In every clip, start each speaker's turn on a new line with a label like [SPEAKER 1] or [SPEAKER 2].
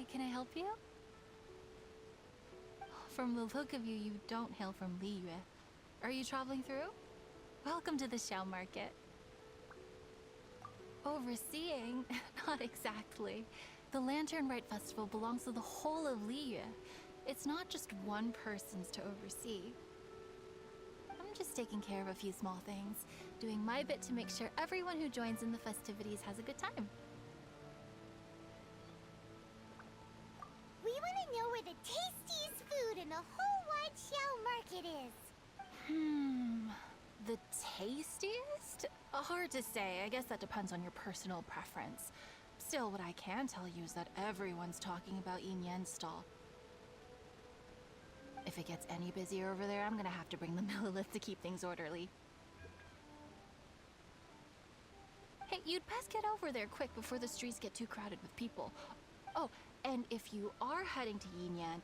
[SPEAKER 1] Hi, can I help you? From the look of you, you don't hail from Liyue. Are you traveling through? Welcome to the Xiao Market. Overseeing? Not exactly. The Lantern Rite Festival belongs to the whole of Liyue. It's not just one person's to oversee. I'm just taking care of a few small things, doing my bit to make sure everyone who joins in the festivities has a good time.
[SPEAKER 2] We want to know where the tastiest food in the whole wide Xiao Market is.
[SPEAKER 1] The tastiest? Hard to say. I guess that depends on your personal preference. Still, what I can tell you is that everyone's talking about Yin Yan's stall. If it gets any busier over there, I'm gonna have to bring the millilith to keep things orderly. Hey, you'd best get over there quick before the streets get too crowded with people. Oh, and if you are heading to Yin Yan,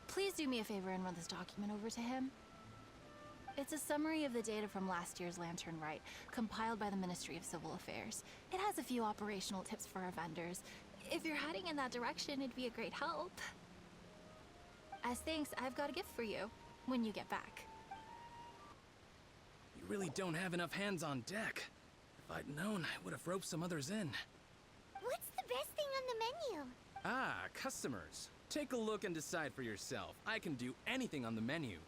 [SPEAKER 1] please do me a favor and run this document over to him. It's a summary of the data from last year's Lantern Rite, compiled by the Ministry of Civil Affairs. It has a few operational tips for our vendors. If you're heading in that direction, it'd be a great help. As thanks, I've got a gift for you when you get back.
[SPEAKER 3] You really don't have enough hands on deck. If I'd known, I would have roped some others in.
[SPEAKER 2] What's the best thing on the menu?
[SPEAKER 3] Ah, customers. Take a look and decide for yourself. I can do anything on the menu.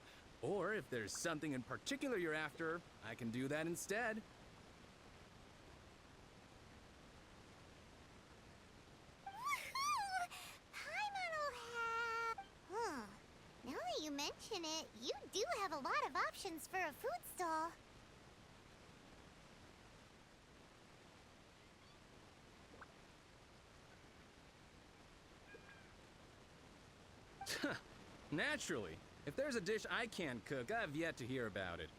[SPEAKER 3] Or if there's something in particular you're after, I can do that instead.
[SPEAKER 2] Woohoo! Paimon'll have... Huh. Now that you mention it, you do have a lot of options for a food stall.
[SPEAKER 3] Naturally. If there's a dish I can't cook, I've yet to hear about it.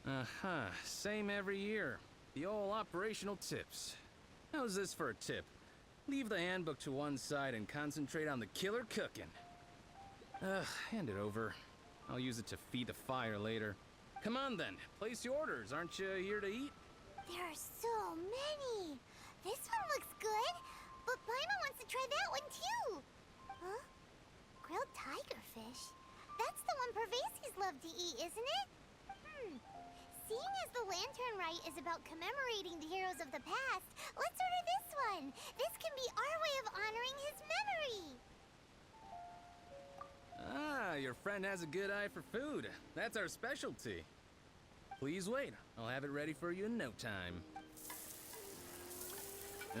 [SPEAKER 3] Uh-huh. Same every year. The old operational tips. How's this for a tip? Leave the handbook to one side and concentrate on the killer cooking. Hand it over. I'll use it to feed the fire later. Come on then, place your orders. Aren't you here to eat?
[SPEAKER 2] There are so many. This one looks good, but Paimon wants to try that one too. Huh? Grilled tigerfish? That's the one Pervasies love to eat, isn't it? Seeing as the Lantern Rite is about commemorating the heroes of the past, let's order this one. This can be our way of honoring his memory.
[SPEAKER 3] Ah, your friend has a good eye for food. That's our specialty. Please wait. I'll have it ready for you in no time.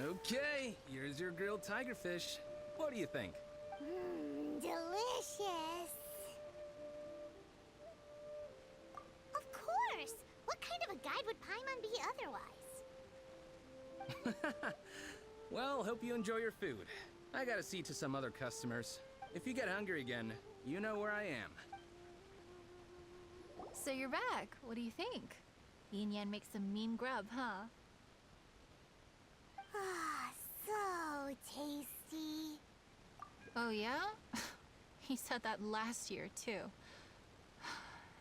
[SPEAKER 3] Okay, here's your grilled tigerfish. What do you think?
[SPEAKER 2] Delicious. Of course. What kind of a guide would Paimon be otherwise?
[SPEAKER 3] Well, hope you enjoy your food. I gotta see to some other customers. If you get hungry again, you know where I am.
[SPEAKER 1] So you're back. What do you think? Yin Yan makes some mean grub, huh?
[SPEAKER 2] Ah, so tasty.
[SPEAKER 1] Oh yeah? He said that last year, too.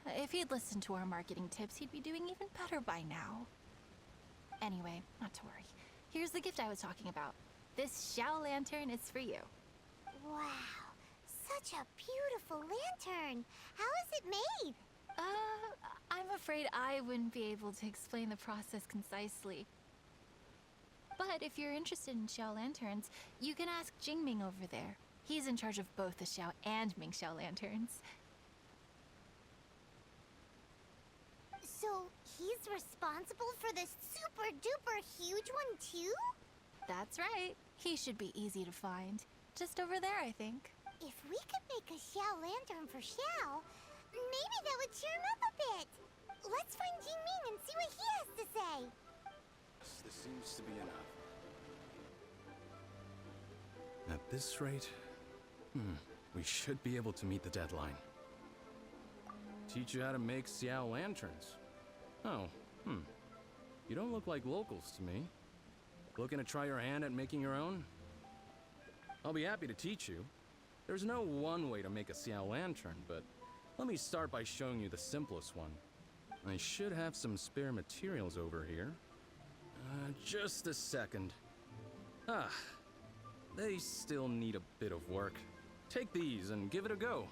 [SPEAKER 1] If he'd listened to our marketing tips, he'd be doing even better by now. Anyway, not to worry. Here's the gift I was talking about. This Xiao Lantern is for you.
[SPEAKER 2] Wow, such a beautiful lantern. How is it made?
[SPEAKER 1] I'm afraid I wouldn't be able to explain the process concisely. But if you're interested in Xiao Lanterns, you can ask Jingming over there. He's in charge of both the Xiao and Mingxiao Lanterns.
[SPEAKER 2] So he's responsible for this super duper huge one too?
[SPEAKER 1] That's right. He should be easy to find. Just over there, I think.
[SPEAKER 2] If we could make a Xiao Lantern for Xiao, maybe that would cheer him up a bit. Let's find Jingming and see what he has to say.
[SPEAKER 3] This seems to be enough. At this rate, we should be able to meet the deadline. Teach you how to make Xiao lanterns. Oh, You don't look like locals to me. Looking to try your hand at making your own? I'll be happy to teach you. There's no one way to make a Xiao lantern, but let me start by showing you the simplest one. I should have some spare materials over here. Just a second. Ah, they still need a bit of work. Take these and give it a go.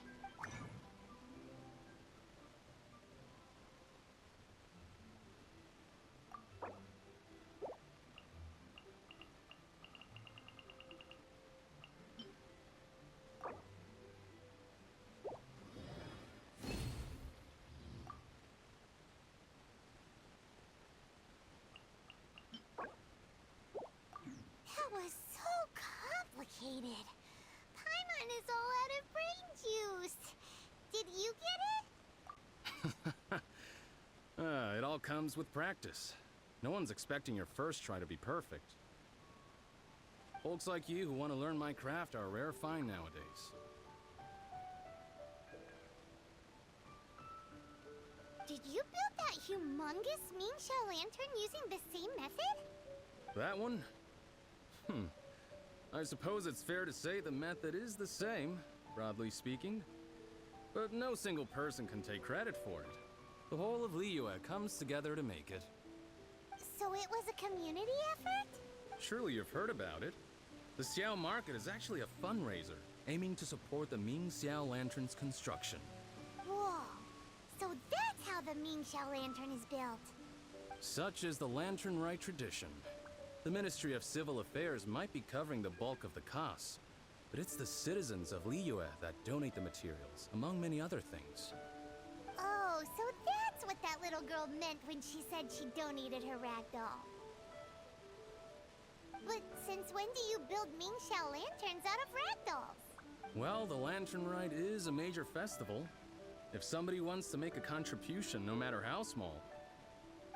[SPEAKER 2] That was so complicated. Paimon is all out of brain juice. Did you get it?
[SPEAKER 3] It all comes with practice. No one's expecting your first try to be perfect. Folks like you who want to learn my craft are a rare find nowadays.
[SPEAKER 2] Did you build that humongous Mingxiao lantern using the same method?
[SPEAKER 3] That one? I suppose it's fair to say the method is the same, broadly speaking. But no single person can take credit for it. The whole of Liyue comes together to make it.
[SPEAKER 2] So it was a community effort?
[SPEAKER 3] Surely you've heard about it. The Xiao Market is actually a fundraiser, aiming to support the Ming Xiao Lantern's construction.
[SPEAKER 2] Whoa. So that's how the Mingxiao lantern is built.
[SPEAKER 3] Such is the Lantern Rite tradition. The Ministry of Civil Affairs might be covering the bulk of the costs, but it's the citizens of Liyue that donate the materials, among many other things.
[SPEAKER 2] Oh, so that's what that little girl meant when she said she donated her ragdoll. But since when do you build Mingxiao lanterns out of ragdolls?
[SPEAKER 3] Well, the Lantern Rite is a major festival. If somebody wants to make a contribution, no matter how small,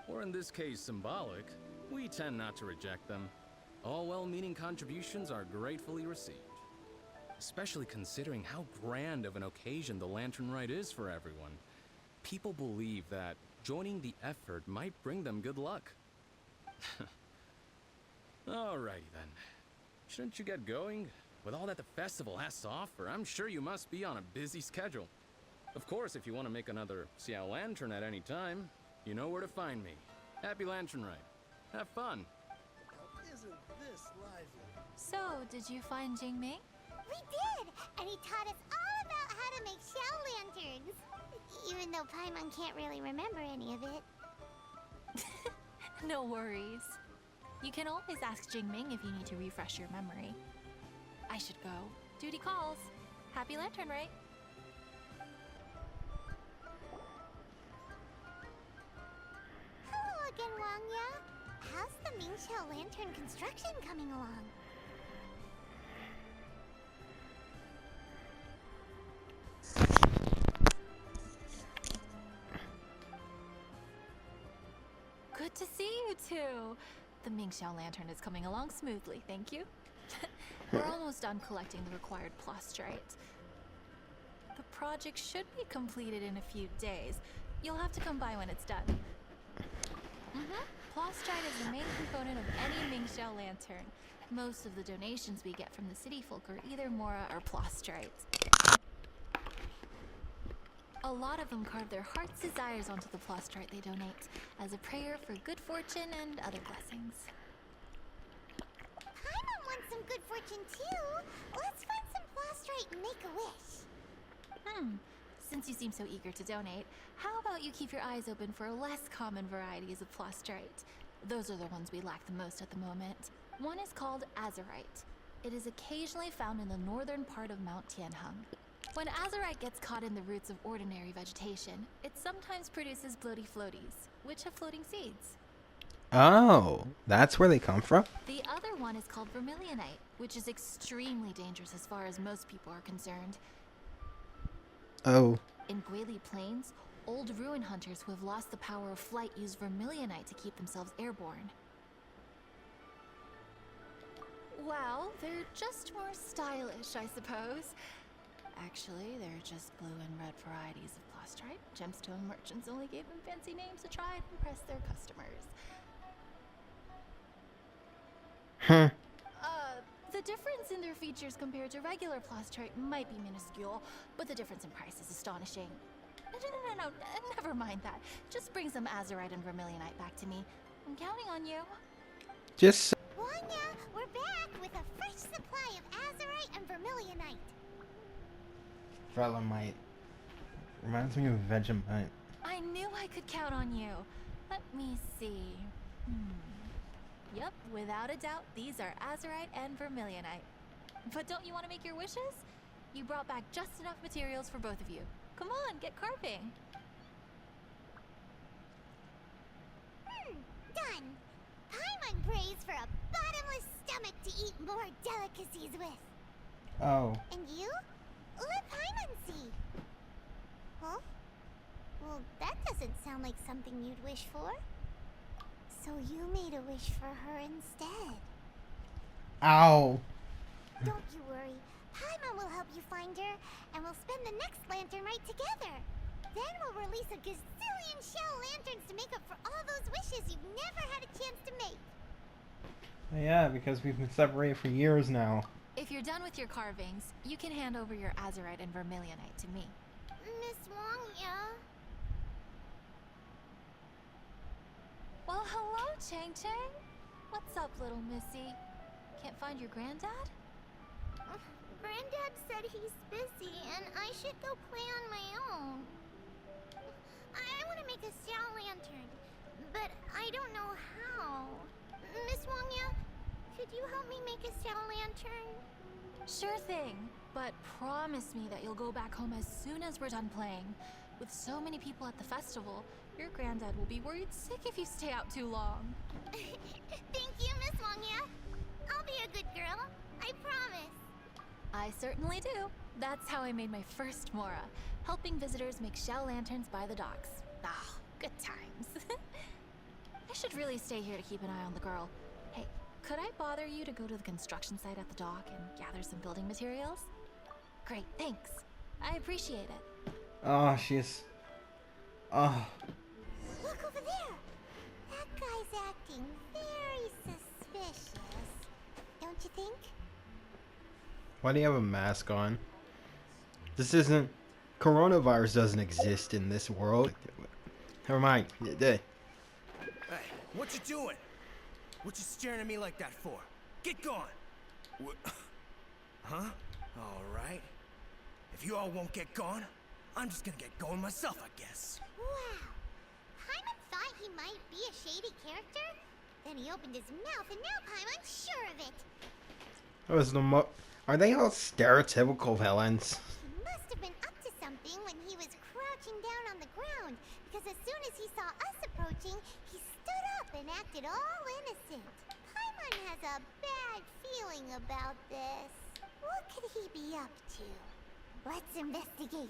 [SPEAKER 3] or in this case symbolic, we tend not to reject them. All well-meaning contributions are gratefully received. Especially considering how grand of an occasion the Lantern Rite is for everyone. People believe that joining the effort might bring them good luck. Alrighty then. Shouldn't you get going? With all that the festival has to offer, I'm sure you must be on a busy schedule. Of course, if you want to make another Xiao Lantern at any time, you know where to find me. Happy Lantern Rite. Have fun.
[SPEAKER 4] Isn't this lively?
[SPEAKER 1] So, did you find Jingming?
[SPEAKER 2] We did! And he taught us all about how to make Xiao lanterns. Even though Paimon can't really remember any of it.
[SPEAKER 1] No worries. You can always ask Jingming if you need to refresh your memory. I should go. Duty calls. Happy Lantern Rite.
[SPEAKER 2] Hello again, Wangya. How's the Mingxiao lantern construction coming along?
[SPEAKER 1] Good to see you two. The Mingxiao lantern is coming along smoothly, thank you. We're almost done collecting the required plastrite. The project should be completed in a few days. You'll have to come by when it's done. Plastrite is the main component of any Mingxiao lantern. Most of the donations we get from the city folk are either Mora or plastrite. A lot of them carve their heart's desires onto the plastrite they donate, as a prayer for good fortune and other blessings.
[SPEAKER 2] Paimon wants some good fortune too. Let's find some plastrite and make a wish.
[SPEAKER 1] Since you seem so eager to donate, how about you keep your eyes open for less common varieties of plastrite? Those are the ones we lack the most at the moment. One is called azurite. It is occasionally found in the northern part of Mount Tianheng. When azurite gets caught in the roots of ordinary vegetation, it sometimes produces bloaty floaties, which have floating seeds.
[SPEAKER 5] Oh, that's where they come from?
[SPEAKER 1] The other one is called vermilionite, which is extremely dangerous as far as most people are concerned.
[SPEAKER 5] Oh.
[SPEAKER 1] In Guili Plains, old ruin hunters who have lost the power of flight use vermilionite to keep themselves airborne. Well, they're just more stylish, I suppose. Actually, they're just blue and red varieties of plastrite. Gemstone merchants only gave them fancy names to try and impress their customers. The difference in their features compared to regular plastrite might be minuscule, but the difference in price is astonishing. No, never mind that. Just bring some azurite and vermilionite back to me. I'm counting on you.
[SPEAKER 5] Just
[SPEAKER 2] Wanya, we're back with a fresh supply of azurite and vermilionite.
[SPEAKER 5] Velemite. Reminds me of Vegemite.
[SPEAKER 1] I knew I could count on you. Let me see. Yep, without a doubt, these are azurite and vermilionite. But don't you want to make your wishes? You brought back just enough materials for both of you. Come on, get carving.
[SPEAKER 2] Done. Paimon prays for a bottomless stomach to eat more delicacies with.
[SPEAKER 5] Oh.
[SPEAKER 2] And you? Let Paimon see. Huh? Well, that doesn't sound like something you'd wish for. So you made a wish for her instead.
[SPEAKER 5] Ow.
[SPEAKER 2] Don't you worry. Paimon will help you find her, and we'll spend the next lantern right together. Then we'll release a gazillion shell lanterns to make up for all those wishes you've never had a chance to make.
[SPEAKER 5] Yeah, because we've been separated for years now.
[SPEAKER 1] If you're done with your carvings, you can hand over your azurite and vermilionite to me.
[SPEAKER 2] Miss Wangya.
[SPEAKER 1] Well, hello, Chang Chang. What's up, little missy? Can't find your granddad?
[SPEAKER 2] Granddad said he's busy and I should go play on my own. I want to make a shell lantern, but I don't know how. Miss Wangya, could you help me make a shell lantern?
[SPEAKER 1] Sure thing, but promise me that you'll go back home as soon as we're done playing. With so many people at the festival, your granddad will be worried sick if you stay out too long.
[SPEAKER 2] Thank you, Miss Wangya. I'll be a good girl. I promise.
[SPEAKER 1] I certainly do. That's how I made my first Mora, helping visitors make shell lanterns by the docks. Ah, good times. I should really stay here to keep an eye on the girl. Hey, could I bother you to go to the construction site at the dock and gather some building materials? Great, thanks. I appreciate it.
[SPEAKER 5] Oh, she's... Oh.
[SPEAKER 2] Look over there. That guy's acting very suspicious. Don't you think?
[SPEAKER 5] Why do you have a mask on? This isn't... Coronavirus doesn't exist in this world. Never mind.
[SPEAKER 6] Hey, what you doing? What you staring at me like that for? Get going! Huh? Alright. If you all won't get gone, I'm just gonna get going myself, I guess.
[SPEAKER 2] Wow. Paimon thought he might be a shady character. Then he opened his mouth and now Paimon's sure of it.
[SPEAKER 5] That was the Are they all stereotypical villains?
[SPEAKER 2] He must have been up to something when he was crouching down on the ground, because as soon as he saw us approaching, he stood up and acted all innocent. Paimon has a bad feeling about this. What could he be up to? Let's investigate.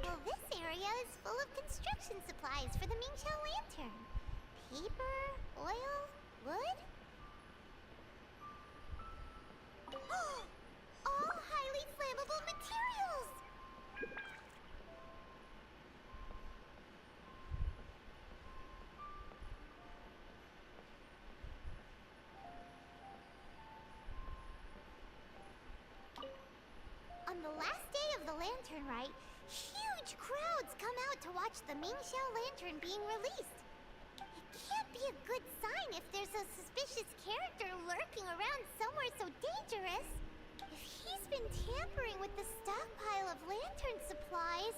[SPEAKER 2] Well, this area is full of construction supplies for the Mingqiao lantern. Paper, oil, wood. All highly flammable materials! On the last day of the lantern rite, huge crowds come out to watch the Mingqiao lantern being released. It can't be a good sign if there's a suspicious character lurking around somewhere so dangerous. If he's been tampering with the stockpile of lantern supplies,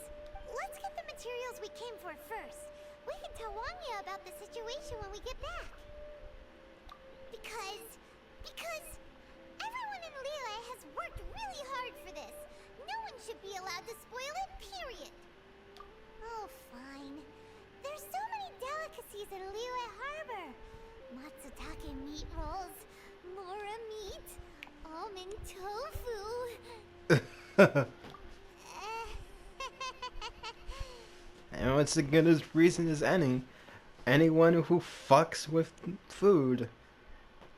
[SPEAKER 2] let's get the materials we came for first. We can tell Wanya about the situation when we get back. Because everyone in Liyue has worked really hard for this. No one should be allowed to spoil it, period. Oh, fine. There's so many delicacies in Liyue Harbor. Matsutake meat rolls, Mora meat, almond tofu.
[SPEAKER 5] And it's the goodest reason as any. Anyone who fucks with food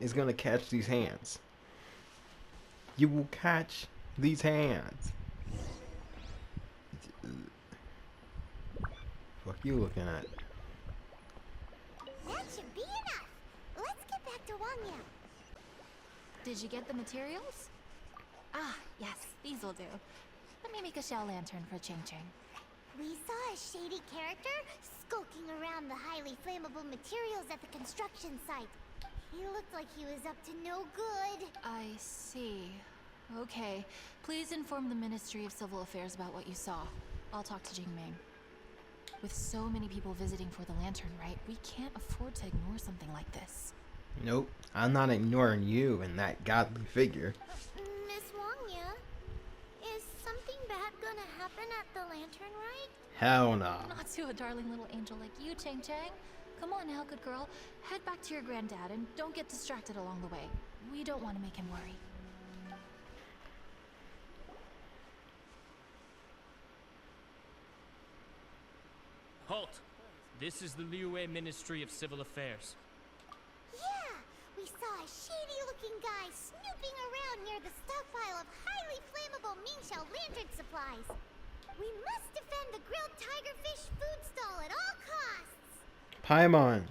[SPEAKER 5] is gonna catch these hands. You will catch these hands. What you looking at?
[SPEAKER 2] That should be enough. Let's get back to Wanya.
[SPEAKER 1] Did you get the materials? Ah, yes, these will do. Let me make a shell lantern for Ching Ching.
[SPEAKER 2] We saw a shady character skulking around the highly flammable materials at the construction site. He looked like he was up to no good.
[SPEAKER 1] I see. Okay. Please inform the Ministry of Civil Affairs about what you saw. I'll talk to Jingming. With so many people visiting for the lantern rite, we can't afford to ignore something like this.
[SPEAKER 5] Nope, I'm not ignoring you and that godly figure.
[SPEAKER 2] Miss Wangya, is something bad gonna happen at the lantern rite?
[SPEAKER 5] Hell no.
[SPEAKER 1] Not to a darling little angel like you, Chang Chang. Come on now, good girl. Head back to your granddad and don't get distracted along the way. We don't want to make him worry.
[SPEAKER 7] Halt! This is the Liyue Ministry of Civil Affairs.
[SPEAKER 2] Yeah, we saw a shady-looking guy snooping around near the stockpile of highly flammable Mingxiao lantern supplies. We must defend the grilled tigerfish food stall at all costs.
[SPEAKER 5] Paimon.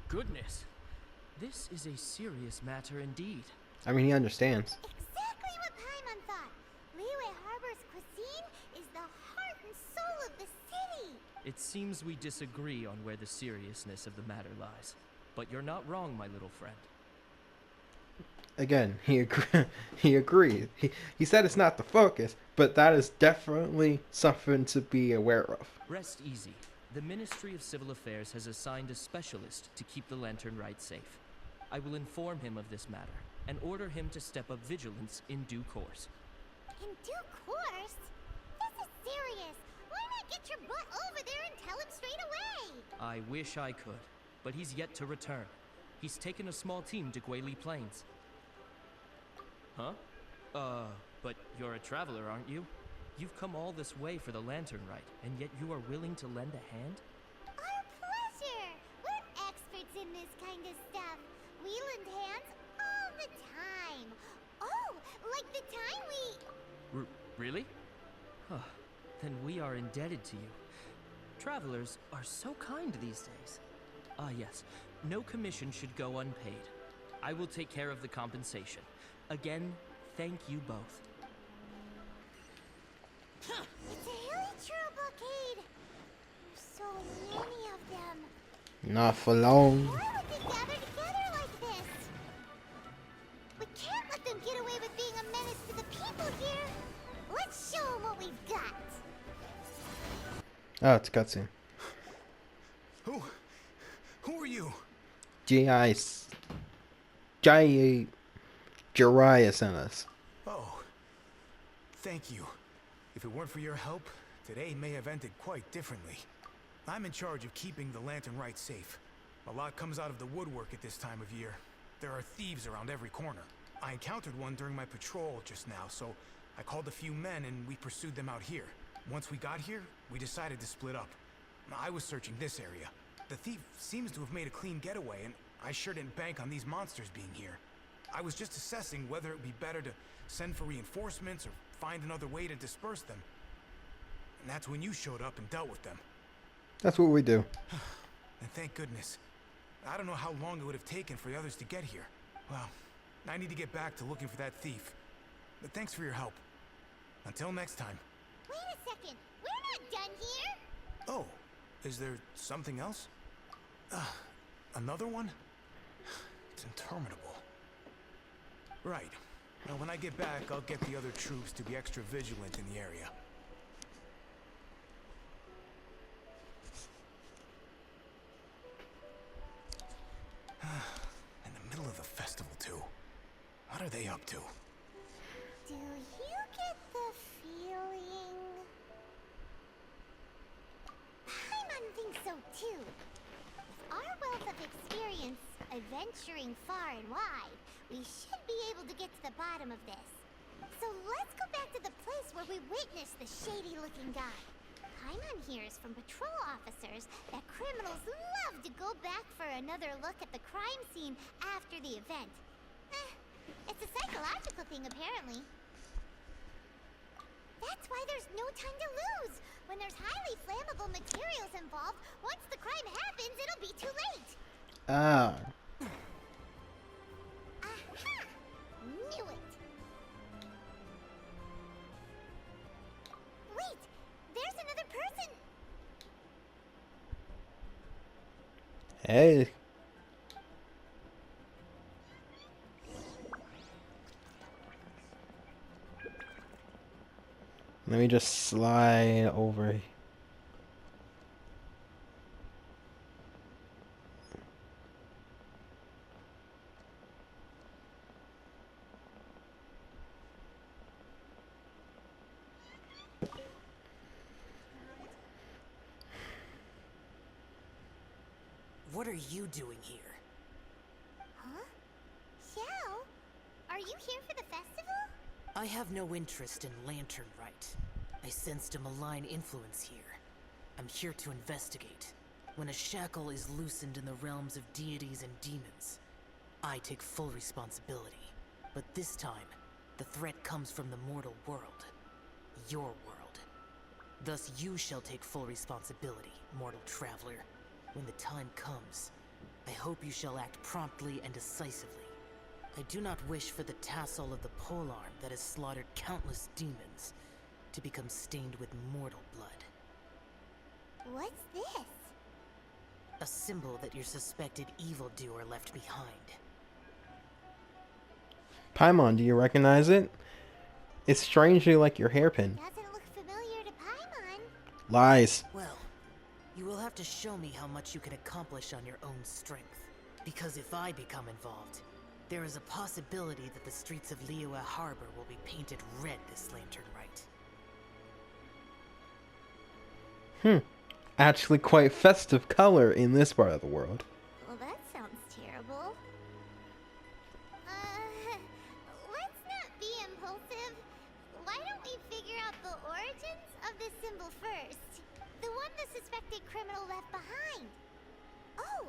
[SPEAKER 7] Goodness. This is a serious matter indeed.
[SPEAKER 5] I mean, he understands.
[SPEAKER 2] Exactly what Paimon thought. Liyue Harbor's cuisine is the heart and soul of the city.
[SPEAKER 7] It seems we disagree on where the seriousness of the matter lies. But you're not wrong, my little friend.
[SPEAKER 5] Again, he agreed. He said it's not the focus, but that is definitely something to be aware of.
[SPEAKER 7] Rest easy. The Ministry of Civil Affairs has assigned a specialist to keep the lantern rite safe. I will inform him of this matter and order him to step up vigilance in due course.
[SPEAKER 2] In due course? This is serious. Why not get your butt over there and tell him straight away?
[SPEAKER 7] I wish I could, but he's yet to return. He's taken a small team to Guili Plains. Huh? But you're a traveler, aren't you? You've come all this way for the lantern rite, and yet you are willing to lend a hand?
[SPEAKER 2] Our pleasure. We're experts in this kind of stuff. We lend hands all the time. Oh, like the time we...
[SPEAKER 7] Really? Huh. Then we are indebted to you. Travelers are so kind these days. Ah, yes. No commission should go unpaid. I will take care of the compensation. Again, thank you both.
[SPEAKER 2] It's a hilly true blockade. There's so many of them.
[SPEAKER 5] Not for long.
[SPEAKER 2] Why would they gather together like this? We can't let them get away with being a menace to the people here. Let's show them what we've got.
[SPEAKER 5] Oh, it's a cutscene.
[SPEAKER 6] Who are you?
[SPEAKER 5] Jiraiya sent us.
[SPEAKER 6] Oh, thank you. If it weren't for your help, today may have ended quite differently. I'm in charge of keeping the lantern rite safe. A lot comes out of the woodwork at this time of year. There are thieves around every corner. I encountered one during my patrol just now, so I called a few men and we pursued them out here. Once we got here, we decided to split up. I was searching this area. The thief seems to have made a clean getaway, and I sure didn't bank on these monsters being here. I was just assessing whether it would be better to send for reinforcements or find another way to disperse them. And that's when you showed up and dealt with them.
[SPEAKER 5] That's what we do.
[SPEAKER 6] And thank goodness. I don't know how long it would have taken for the others to get here. Well, I need to get back to looking for that thief. But thanks for your help. Until next time.
[SPEAKER 2] Wait a second. We're not done here.
[SPEAKER 6] Oh, is there something else? Another one? It's interminable. Right. Well, when I get back, I'll get the other troops to be extra vigilant in the area. In the middle of the festival, too. What are they up to?
[SPEAKER 2] Do you get the feeling... Paimon thinks so too. With our wealth of experience adventuring far and wide, we should be able to get to the bottom of this. So let's go back to the place where we witnessed the shady-looking guy. Paimon hears from patrol officers that criminals love to go back for another look at the crime scene after the event. It's a psychological thing, apparently. That's why there's no time to lose. When there's highly flammable materials involved, once the crime happens, it'll be too late.
[SPEAKER 5] Ah.
[SPEAKER 2] Aha! Knew it. Wait, there's another person.
[SPEAKER 5] Hey. Let me just slide over.
[SPEAKER 8] What are you doing here?
[SPEAKER 2] Huh? Xiao, are you here for the festival?
[SPEAKER 8] I have no interest in Lantern Rite. I sensed a malign influence here. I'm here to investigate. When a shackle is loosened in the realms of deities and demons, I take full responsibility. But this time, the threat comes from the mortal world. Your world. Thus you shall take full responsibility, mortal traveler. When the time comes, I hope you shall act promptly and decisively. I do not wish for the tassel of the polearm that has slaughtered countless demons to become stained with mortal blood.
[SPEAKER 2] What's this?
[SPEAKER 8] A symbol that your suspected evildoer left behind.
[SPEAKER 5] Paimon, do you recognize it? It's strangely like your hairpin.
[SPEAKER 2] Doesn't look familiar to Paimon.
[SPEAKER 5] Lies.
[SPEAKER 8] Well, you will have to show me how much you can accomplish on your own strength. Because if I become involved, there is a possibility that the streets of Liyue Harbor will be painted red this Lantern Rite.
[SPEAKER 5] Actually quite festive color in this part of the world.
[SPEAKER 2] Well, that sounds terrible. Let's not be impulsive. Why don't we figure out the origins of this symbol first? The one the suspected criminal left behind. Oh,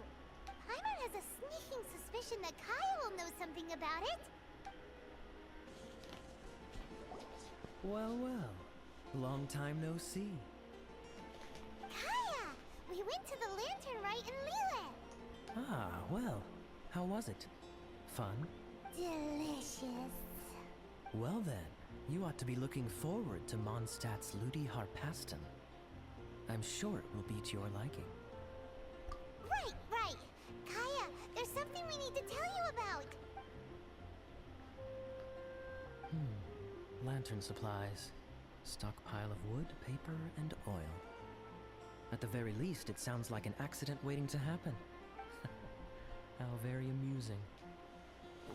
[SPEAKER 2] Paimon has a sneaking suspicion that Kaya will know something about it.
[SPEAKER 7] Well, well. Long time no see.
[SPEAKER 2] Kaya! We went to the Lantern Rite in Liyue.
[SPEAKER 7] Ah, well. How was it? Fun?
[SPEAKER 2] Delicious.
[SPEAKER 7] Well then, you ought to be looking forward to Mondstadt's Ludi Harpastum. I'm sure it will be to your liking.
[SPEAKER 2] Right. Kaya, there's something we need to tell you about.
[SPEAKER 7] Lantern supplies. Stockpile of wood, paper, and oil. At the very least, it sounds like an accident waiting to happen. How very amusing.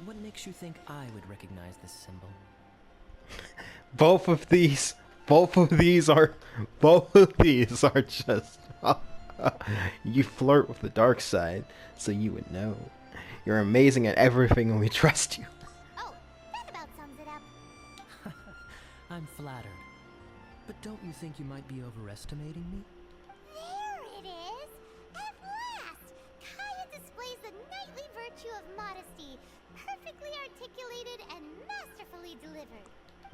[SPEAKER 7] What makes you think I would recognize this symbol?
[SPEAKER 5] Both of these are just you flirt with the dark side, so you would know. You're amazing at everything and we trust you.
[SPEAKER 2] Oh, that about sums it up.
[SPEAKER 7] I'm flattered. But don't you think you might be overestimating me?
[SPEAKER 2] There it is! At last! Kaya displays the knightly virtue of modesty, perfectly articulated and masterfully delivered.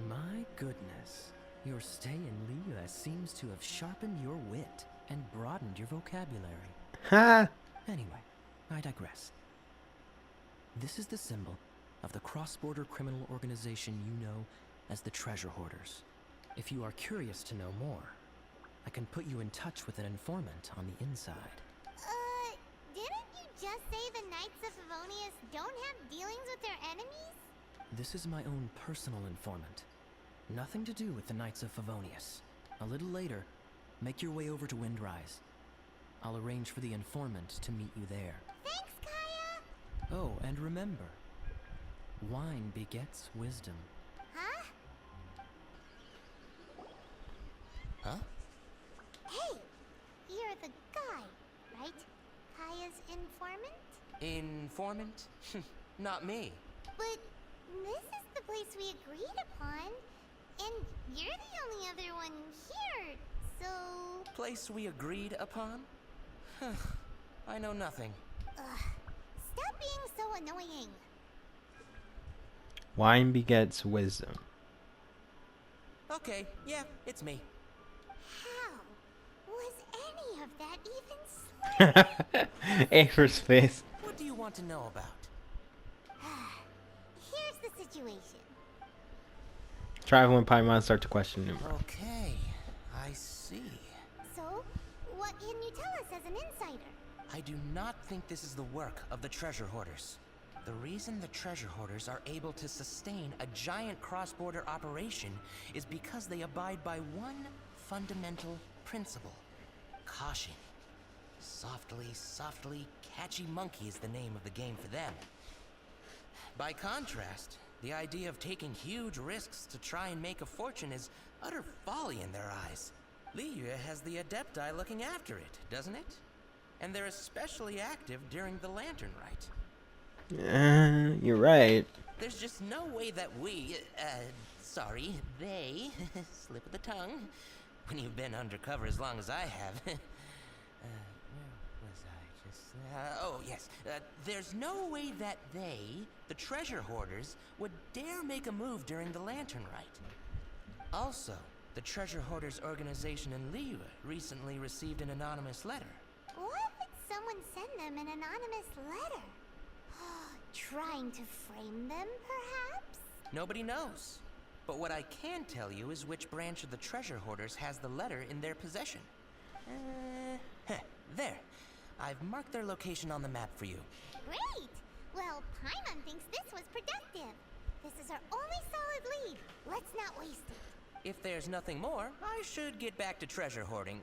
[SPEAKER 7] My goodness. Your stay in Liyue seems to have sharpened your wit and broadened your vocabulary.
[SPEAKER 5] Ha!
[SPEAKER 7] Anyway, I digress. This is the symbol of the cross-border criminal organization you know as the Treasure Hoarders. If you are curious to know more, I can put you in touch with an informant on the inside.
[SPEAKER 2] Didn't you just say the Knights of Favonius don't have dealings with their enemies?
[SPEAKER 7] This is my own personal informant. Nothing to do with the Knights of Favonius. A little later, make your way over to Windrise. I'll arrange for the informant to meet you there.
[SPEAKER 2] Thanks, Kaya!
[SPEAKER 7] Oh, and remember, wine begets wisdom.
[SPEAKER 2] Huh?
[SPEAKER 8] Huh?
[SPEAKER 2] Hey! You're the guy, right? Kaya's informant?
[SPEAKER 8] Informant? Not me.
[SPEAKER 2] But this is the place we agreed upon. And you're the only other one here, so...
[SPEAKER 8] Place we agreed upon? I know nothing.
[SPEAKER 2] Stop being so annoying.
[SPEAKER 5] Wine begets wisdom.
[SPEAKER 8] Okay, yeah, it's me.
[SPEAKER 2] How was any of that even slightly?
[SPEAKER 5] Aver's face.
[SPEAKER 8] What do you want to know about?
[SPEAKER 2] Here's the situation.
[SPEAKER 5] Traveling Paimon start to question him.
[SPEAKER 8] Okay, I see.
[SPEAKER 2] So, what can you tell us as an insider?
[SPEAKER 9] I do not think this is the work of the treasure hoarders. The reason the treasure hoarders are able to sustain a giant cross-border operation is because they abide by one fundamental principle: caution. Softly, softly, catchy monkey is the name of the game for them. By contrast, the idea of taking huge risks to try and make a fortune is utter folly in their eyes. Liyue has the Adepti looking after it, doesn't it? And they're especially active during the Lantern Rite.
[SPEAKER 5] You're right.
[SPEAKER 9] There's just no way that they, slip of the tongue, when you've been undercover as long as I have. Where was I just... oh, yes. There's no way that they, the treasure hoarders, would dare make a move during the Lantern Rite. Also, the treasure hoarders organization in Liyue recently received an anonymous letter.
[SPEAKER 2] Why would someone send them an anonymous letter? Trying to frame them, perhaps?
[SPEAKER 9] Nobody knows. But what I can tell you is which branch of the treasure hoarders has the letter in their possession. There. I've marked their location on the map for you.
[SPEAKER 2] Great! Well, Paimon thinks this was productive. This is our only solid lead. Let's not waste it.
[SPEAKER 9] If there's nothing more, I should get back to treasure hoarding.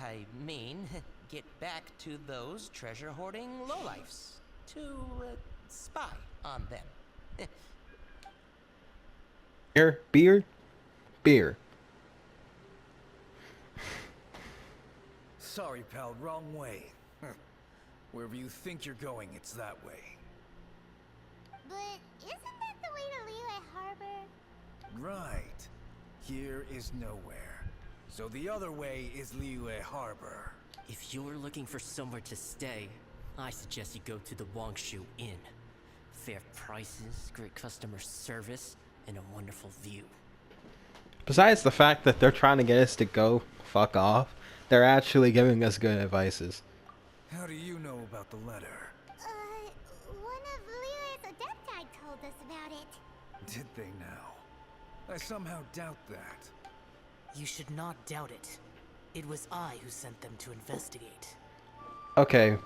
[SPEAKER 9] I mean, get back to those treasure hoarding lowlifes. To spy on them.
[SPEAKER 5] Beer.
[SPEAKER 6] Sorry, pal, wrong way. Wherever you think you're going, it's that way.
[SPEAKER 2] But isn't that the way to Liyue Harbor?
[SPEAKER 6] Right. Here is nowhere. So the other way is Liyue Harbor.
[SPEAKER 7] If you're looking for somewhere to stay, I suggest you go to the Wangshu Inn. Fair prices, great customer service, and a wonderful view.
[SPEAKER 5] Besides the fact that they're trying to get us to go fuck off, they're actually giving us good advices.
[SPEAKER 6] How do you know about the letter?
[SPEAKER 2] One of Liyue's Adepti told us about it.
[SPEAKER 6] Did they now? I somehow doubt that.
[SPEAKER 8] You should not doubt it. It was I who sent them to investigate.
[SPEAKER 5] Okay.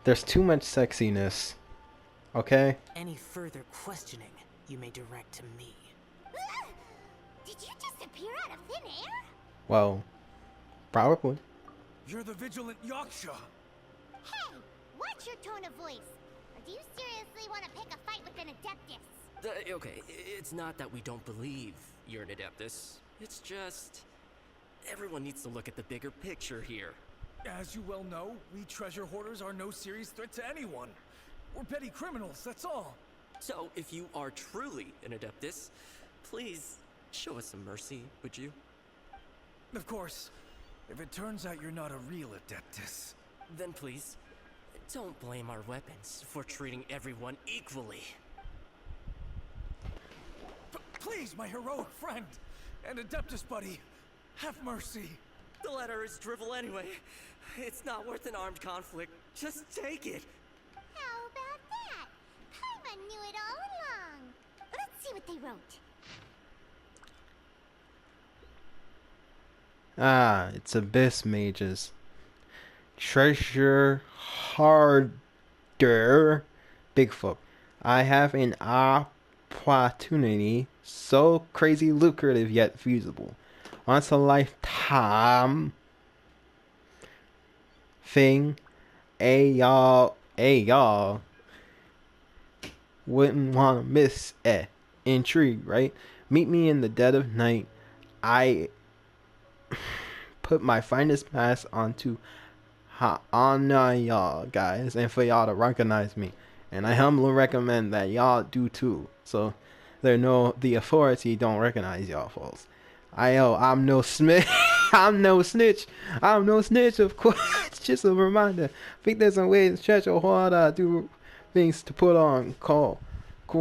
[SPEAKER 5] There's too much sexiness. Okay?
[SPEAKER 8] Any further questioning, you may direct to me.
[SPEAKER 2] Did you just appear out of thin air?
[SPEAKER 5] Well, probably.
[SPEAKER 6] You're the vigilant Yaksha!
[SPEAKER 2] Hey! Watch your tone of voice! Or do you seriously want to pick a fight with an Adeptus?
[SPEAKER 7] Okay, it's not that we don't believe you're an Adeptus. It's just... everyone needs to look at the bigger picture here.
[SPEAKER 6] As you well know, we treasure hoarders are no serious threat to anyone. We're petty criminals, that's all.
[SPEAKER 7] So, if you are truly an Adeptus, please show us some mercy, would you?
[SPEAKER 6] Of course. If it turns out you're not a real Adeptus.
[SPEAKER 7] Then please, don't blame our weapons for treating everyone equally.
[SPEAKER 6] Please, my heroic friend and Adeptus buddy, have mercy.
[SPEAKER 7] The letter is drivel anyway. It's not worth an armed conflict. Just take it.
[SPEAKER 2] How about that? Paimon knew it all along. Let's see what they wrote.
[SPEAKER 5] Ah, it's Abyss Mages. Treasure harder. Bigfoot. I have an opportunity so crazy lucrative yet feasible. Once a lifetime thing. Y'all wouldn't want to miss it. Intrigue, right? Meet me in the dead of night. I put my finest mask onto y'all guys, and for y'all to recognize me. And I humbly recommend that y'all do too, so the authority don't recognize y'all folks. I'm no snitch. I'm no snitch. Of course, just a reminder. I think there's some ways to treasure hoarder do things to put on cool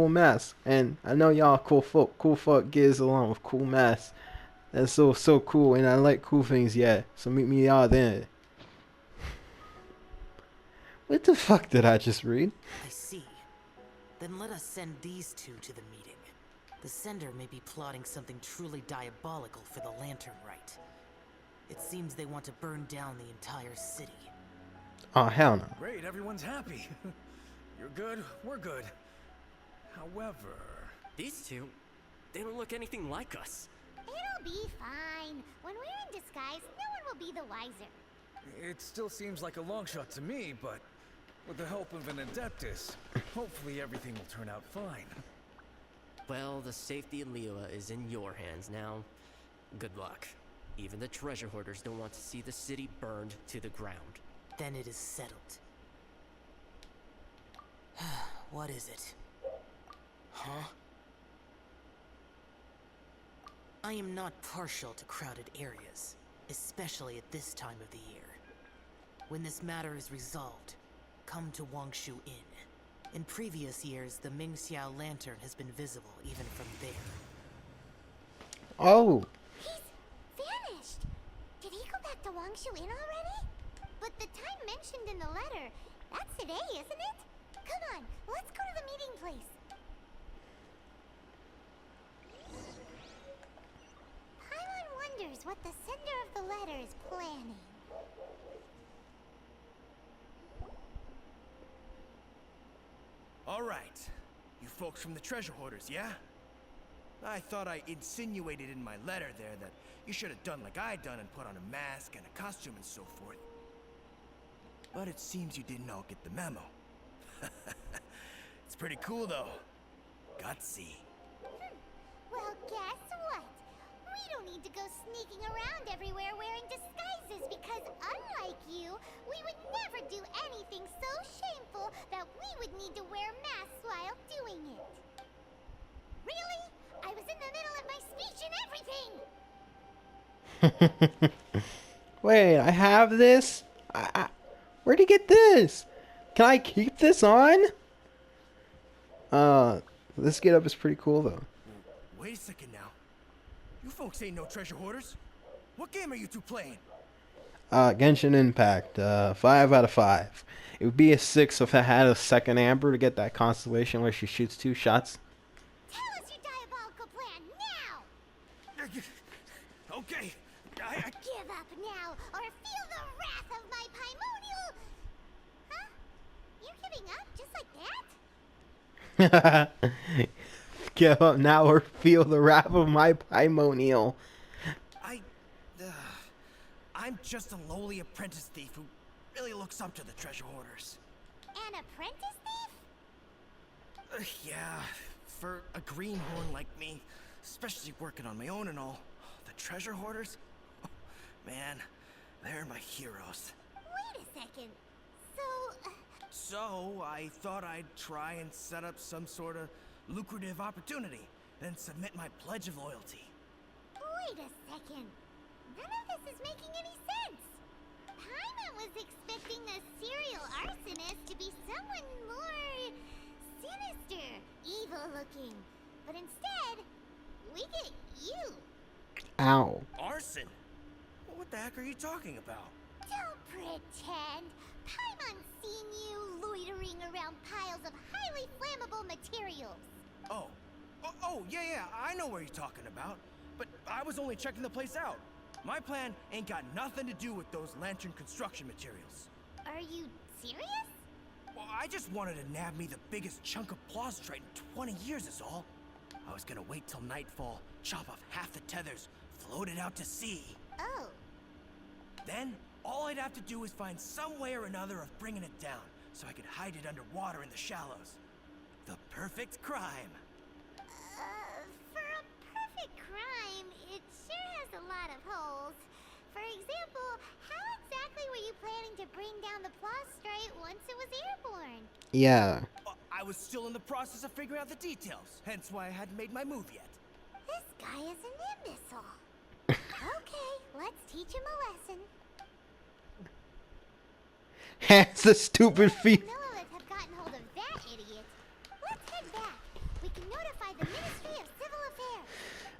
[SPEAKER 5] masks, and I know y'all cool folk gets along with cool masks. That's so cool, and I like cool things, yeah. So meet me y'all then. What the fuck did I just read?
[SPEAKER 8] I see. Then let us send these two to the meeting. The sender may be plotting something truly diabolical for the Lantern Rite. It seems they want to burn down the entire city.
[SPEAKER 5] Oh, hell no.
[SPEAKER 10] Great, everyone's happy. You're good, we're good. However...
[SPEAKER 11] These two, they don't look anything like us.
[SPEAKER 2] It'll be fine. When we're in disguise, no one will be the wiser.
[SPEAKER 10] It still seems like a long shot to me, but with the help of an Adeptus, hopefully everything will turn out fine.
[SPEAKER 11] Well, the safety of Liyue is in your hands now. Good luck. Even the treasure hoarders don't want to see the city burned to the ground.
[SPEAKER 8] Then it is settled. What is it? Huh? I am not partial to crowded areas, especially at this time of the year. When this matter is resolved, come to Wangshu Inn. In previous years, the Mingxiao lantern has been visible even from there.
[SPEAKER 5] Oh.
[SPEAKER 2] He's vanished. Did he go back to Wangshu Inn already? But the time mentioned in the letter, that's today, isn't it? Come on, let's go to the meeting place. Paimon wonders what the sender of the letter is planning.
[SPEAKER 6] All right. You folks from the treasure hoarders, yeah? I thought I insinuated in my letter there that you should have done like I'd done and put on a mask and a costume and so forth. But it seems you didn't all get the memo. It's pretty cool, though. Gutsy.
[SPEAKER 2] Well, guess what? We don't need to go sneaking around everywhere wearing disguises because unlike you, we would never do anything so shameful that we would need to wear masks while doing it. Really? I was in the middle of my speech and everything!
[SPEAKER 5] Wait, I have this? Where'd you get this? Can I keep this on? This get up is pretty cool though.
[SPEAKER 6] Wait a second now. You folks ain't no treasure hoarders. What game are you two playing?
[SPEAKER 5] Genshin Impact, 5 out of 5. It would be a 6 if I had a second Amber to get that constellation where she shoots 2 shots.
[SPEAKER 2] Tell us your diabolical plan now!
[SPEAKER 6] Okay,
[SPEAKER 2] Give up now, or feel the wrath of my Paimonial... Huh? You giving up just like that?
[SPEAKER 5] Give up now or feel the wrath of my Paimonial.
[SPEAKER 6] I'm just a lowly apprentice thief who really looks up to the treasure hoarders.
[SPEAKER 2] An apprentice thief?
[SPEAKER 6] Yeah, for a greenhorn like me, especially working on my own and all, the treasure hoarders, man, they're my heroes.
[SPEAKER 2] Wait a second.
[SPEAKER 6] So, I thought I'd try and set up some sort of lucrative opportunity, then submit my pledge of loyalty.
[SPEAKER 2] Wait a second. None of this is making any sense. Paimon was expecting the serial arsonist to be someone more sinister, evil-looking. But instead, we get you.
[SPEAKER 5] Ow.
[SPEAKER 6] Arson? What the heck are you talking about?
[SPEAKER 2] Don't pretend. Paimon's seen you loitering around piles of highly flammable materials.
[SPEAKER 6] Oh, yeah, I know what you're talking about. But I was only checking the place out. My plan ain't got nothing to do with those lantern construction materials.
[SPEAKER 2] Are you serious?
[SPEAKER 6] Well, I just wanted to nab me the biggest chunk of plausitrite in 20 years is all. I was gonna wait till nightfall, chop off half the tethers, float it out to sea.
[SPEAKER 2] Oh.
[SPEAKER 6] Then, all I'd have to do is find some way or another of bringing it down, so I could hide it underwater in the shallows. The perfect crime.
[SPEAKER 2] For a perfect crime, it sure has a lot of holes. For example, how exactly were you planning to bring down the plausitrite once it was airborne?
[SPEAKER 5] Yeah.
[SPEAKER 6] I was still in the process of figuring out the details, hence why I hadn't made my move yet.
[SPEAKER 2] This guy is an imbecile. Okay, let's teach him a lesson.
[SPEAKER 5] That's the stupid feet.
[SPEAKER 2] Lilith have gotten hold of that idiot. Let's head back. We can notify the Ministry of Civil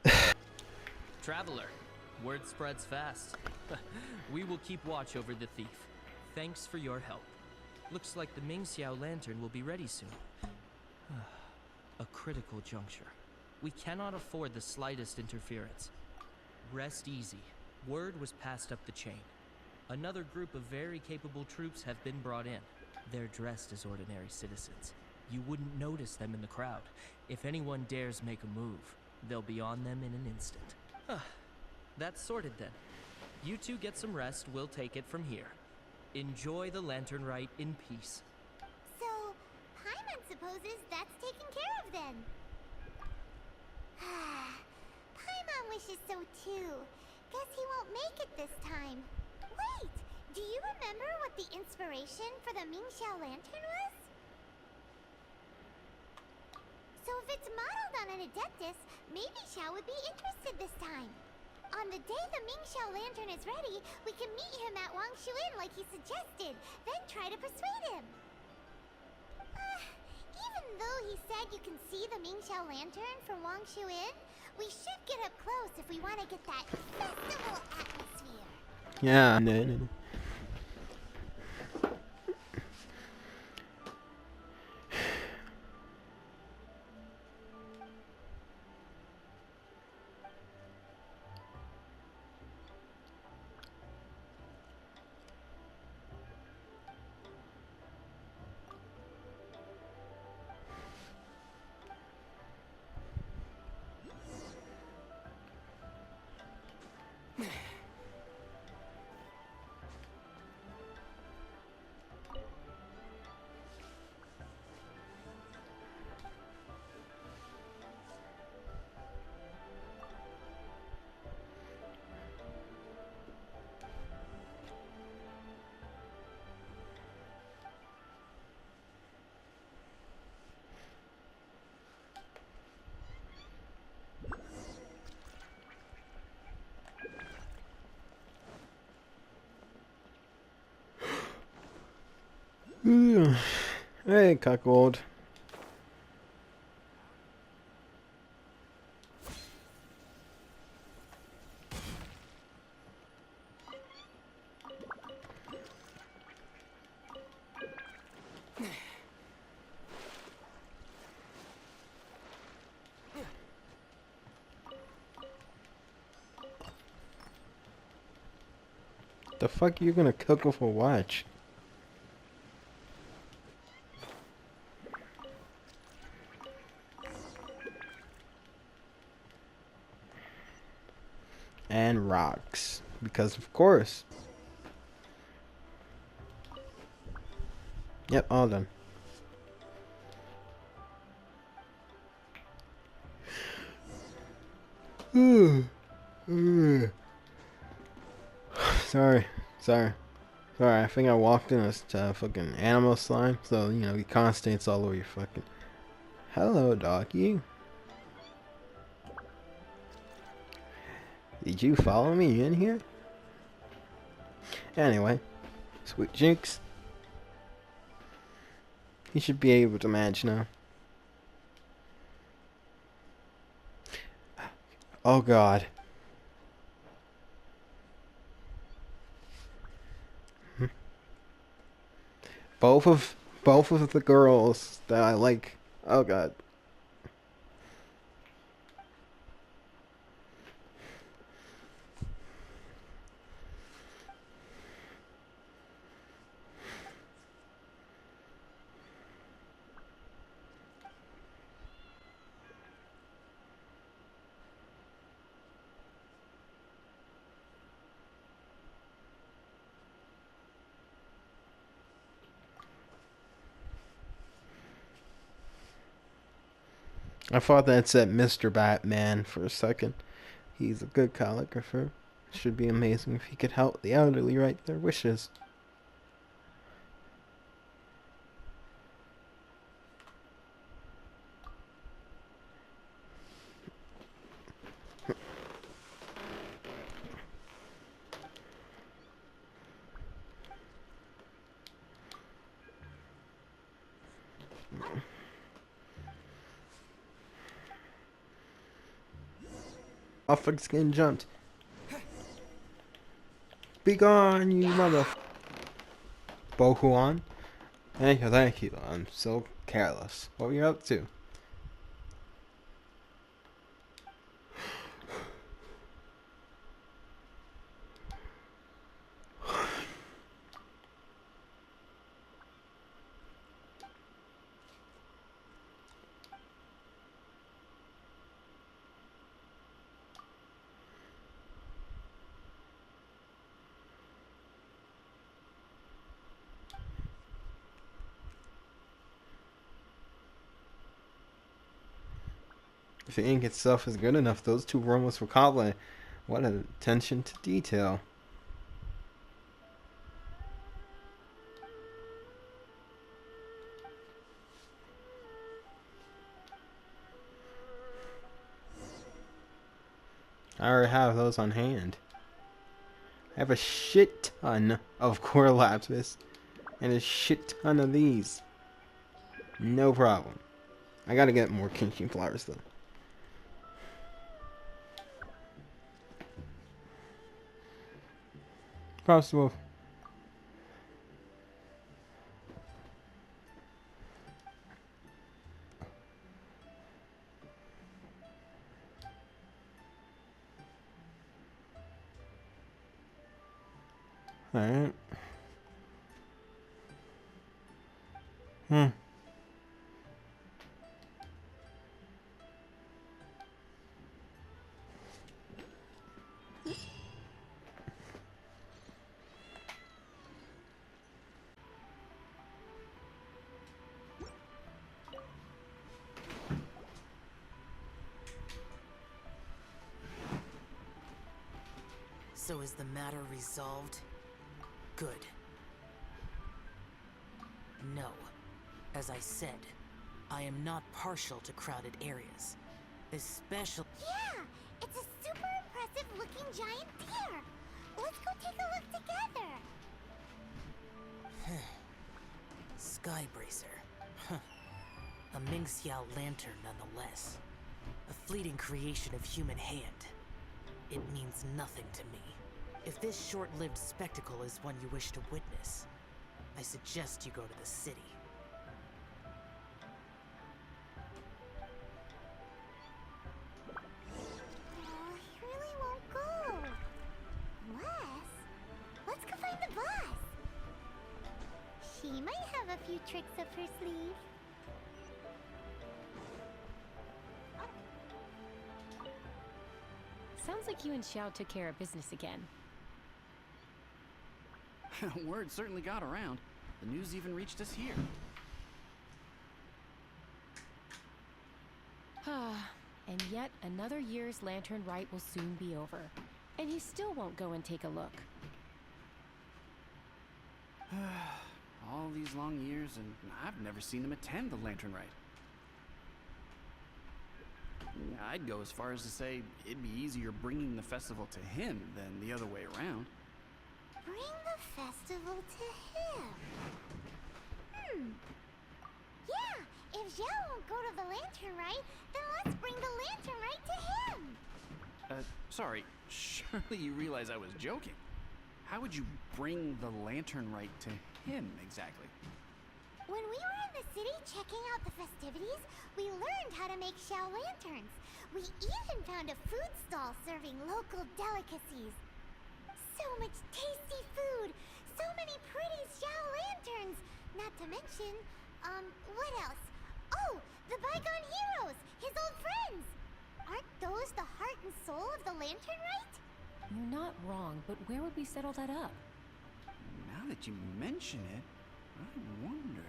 [SPEAKER 2] Affairs.
[SPEAKER 7] Traveler, word spreads fast. We will keep watch over the thief. Thanks for your help. Looks like the Mingxiao lantern will be ready soon. A critical juncture. We cannot afford the slightest interference. Rest easy. Word was passed up the chain. Another group of very capable troops have been brought in. They're dressed as ordinary citizens. You wouldn't notice them in the crowd. If anyone dares make a move, they'll be on them in an instant. That's sorted then. You two get some rest, we'll take it from here. Enjoy the lantern rite in peace.
[SPEAKER 2] So, Paimon supposes that's taken care of then. Paimon wishes so too. Guess he won't make it this time. Wait, do you remember what the inspiration for the Mingxiao lantern was? So if it's modeled on an Adeptus, maybe Xiao would be interested this time. On the day the Mingxiao lantern is ready, we can meet him at Wangshuin like he suggested, then try to persuade him. Even though he said you can see the Mingxiao lantern from Wangshuin, we should get up close if we want to get that festival atmosphere.
[SPEAKER 5] Yeah, no. Hey, cuckold. The fuck are you gonna cook with a watch? And rocks. Because of course. Yep, all done. Sorry. I think I walked in a fucking animal slime, so you know he constates all over your fucking. Hello, doggy. Did you follow me in here? Anyway, sweet Jinx. He should be able to manage now. Oh God. Both of the girls that I like. Oh God. I thought that said Mr. Batman for a second. He's a good calligrapher. Should be amazing if he could help the elderly write their wishes. Oh, fuck, getting jumped. Be gone, you mother. Bohuan? Thank you. I'm so careless. What were you up to? If the ink itself is good enough, those two Romans were cobbling. What an attention to detail. I already have those on hand. I have a shit ton of core lapis and a shit ton of these. No problem. I gotta get more Genshin flowers though. Possible. Alright.
[SPEAKER 8] So is the matter resolved? Good. No. As I said, I am not partial to crowded areas. Especially...
[SPEAKER 2] Yeah! It's a super impressive looking giant deer! Let's go take a look together!
[SPEAKER 8] Skybracer. Huh. A Mingxiao lantern nonetheless. A fleeting creation of human hand. It means nothing to me. If this short-lived spectacle is one you wish to witness, I suggest you go to the city.
[SPEAKER 2] He really won't go. Let's go find the boss. She might have a few tricks up her sleeve.
[SPEAKER 12] Sounds like you and Xiao took care of business again.
[SPEAKER 3] Word certainly got around. The news even reached us here.
[SPEAKER 12] And yet another year's lantern rite will soon be over. And he still won't go and take a look.
[SPEAKER 3] All these long years, and I've never seen him attend the lantern rite. I'd go as far as to say it'd be easier bringing the festival to him than the other way around.
[SPEAKER 2] Bring the festival to him. Yeah, if Xiao won't go to the lantern rite, then let's bring the lantern rite to him.
[SPEAKER 3] Sorry, surely you realize I was joking. How would you bring the lantern rite to him exactly?
[SPEAKER 2] When we were in the city checking out the festivities, we learned how to make Xiao lanterns. We even found a food stall serving local delicacies. So much tasty food! So many pretty Xiao lanterns! Not to mention, what else? Oh, the bygone heroes! His old friends! Aren't those the heart and soul of the lantern rite?
[SPEAKER 12] You're not wrong, but where would we settle that up?
[SPEAKER 3] Now that you mention it, I wonder...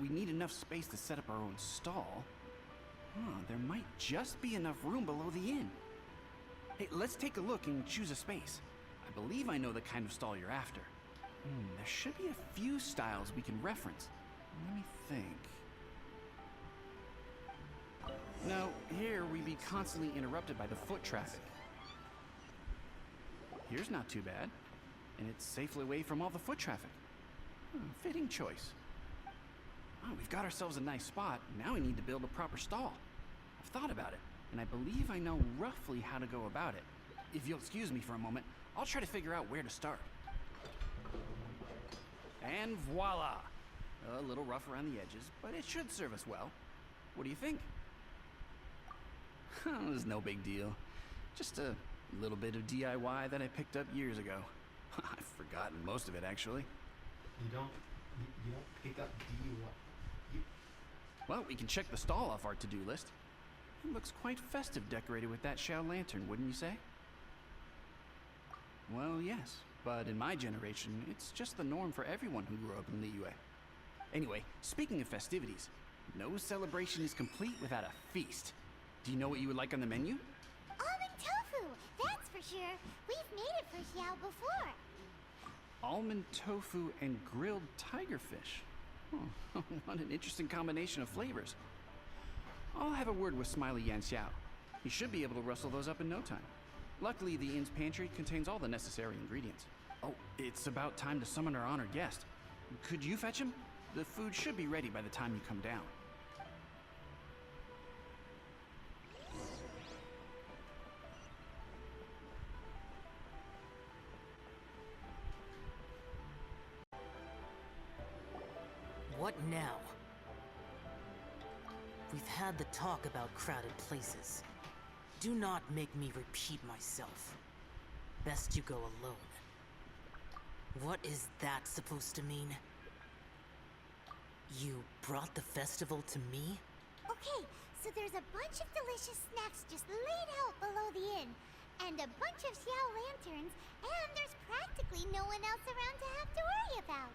[SPEAKER 3] We need enough space to set up our own stall. There might just be enough room below the inn. Hey, let's take a look and choose a space. I believe I know the kind of stall you're after. There should be a few styles we can reference. Let me think. Now, here we'd be constantly interrupted by the foot traffic. Here's not too bad, and it's safely away from all the foot traffic. Fitting choice. We've got ourselves a nice spot. Now we need to build a proper stall. I've thought about it, and I believe I know roughly how to go about it. If you'll excuse me for a moment, I'll try to figure out where to start. And voila! A little rough around the edges, but it should serve us well. What do you think? It's no big deal. Just a little bit of DIY that I picked up years ago. I've forgotten most of it, actually.
[SPEAKER 5] You don't pick up DIY.
[SPEAKER 3] Well, we can check the stall off our to-do list. It looks quite festive decorated with that Xiao lantern, wouldn't you say? Well, yes, but in my generation, it's just the norm for everyone who grew up in Liyue. Anyway, speaking of festivities, no celebration is complete without a feast.
[SPEAKER 13] Do you know what you would like on the menu?
[SPEAKER 2] Almond tofu, that's for sure. We've made it for Xiao before.
[SPEAKER 13] Almond tofu and grilled tigerfish. Oh, what an interesting combination of flavors. I'll have a word with Smiley Yan Xiao. He should be able to rustle those up in no time. Luckily, the inn's pantry contains all the necessary ingredients. Oh, it's about time to summon our honored guest. Could you fetch him? The food should be ready by the time you come down.
[SPEAKER 8] What now? We've had the talk about crowded places. Do not make me repeat myself. Best you go alone. What is that supposed to mean? You brought the festival to me?
[SPEAKER 2] Okay, so there's a bunch of delicious snacks just laid out below the inn, and a bunch of Xiao lanterns, and there's practically no one else around to have to worry about.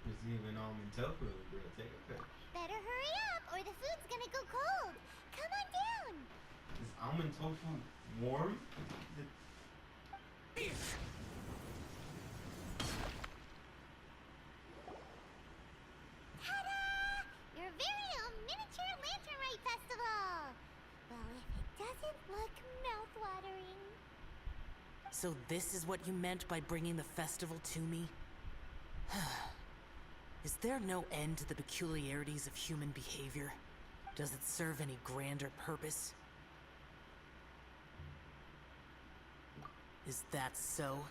[SPEAKER 5] There's even almond tofu and grilled tigerfish.
[SPEAKER 2] Better hurry up, or the food's gonna go cold. Come on down.
[SPEAKER 5] Is almond tofu warm?
[SPEAKER 2] Ta-da! Your very own miniature lantern rite festival. Well, if it doesn't look mouth-watering.
[SPEAKER 8] So this is what you meant by bringing the festival to me? Is there no end to the peculiarities of human behavior? Does it serve any grander purpose? Is that so?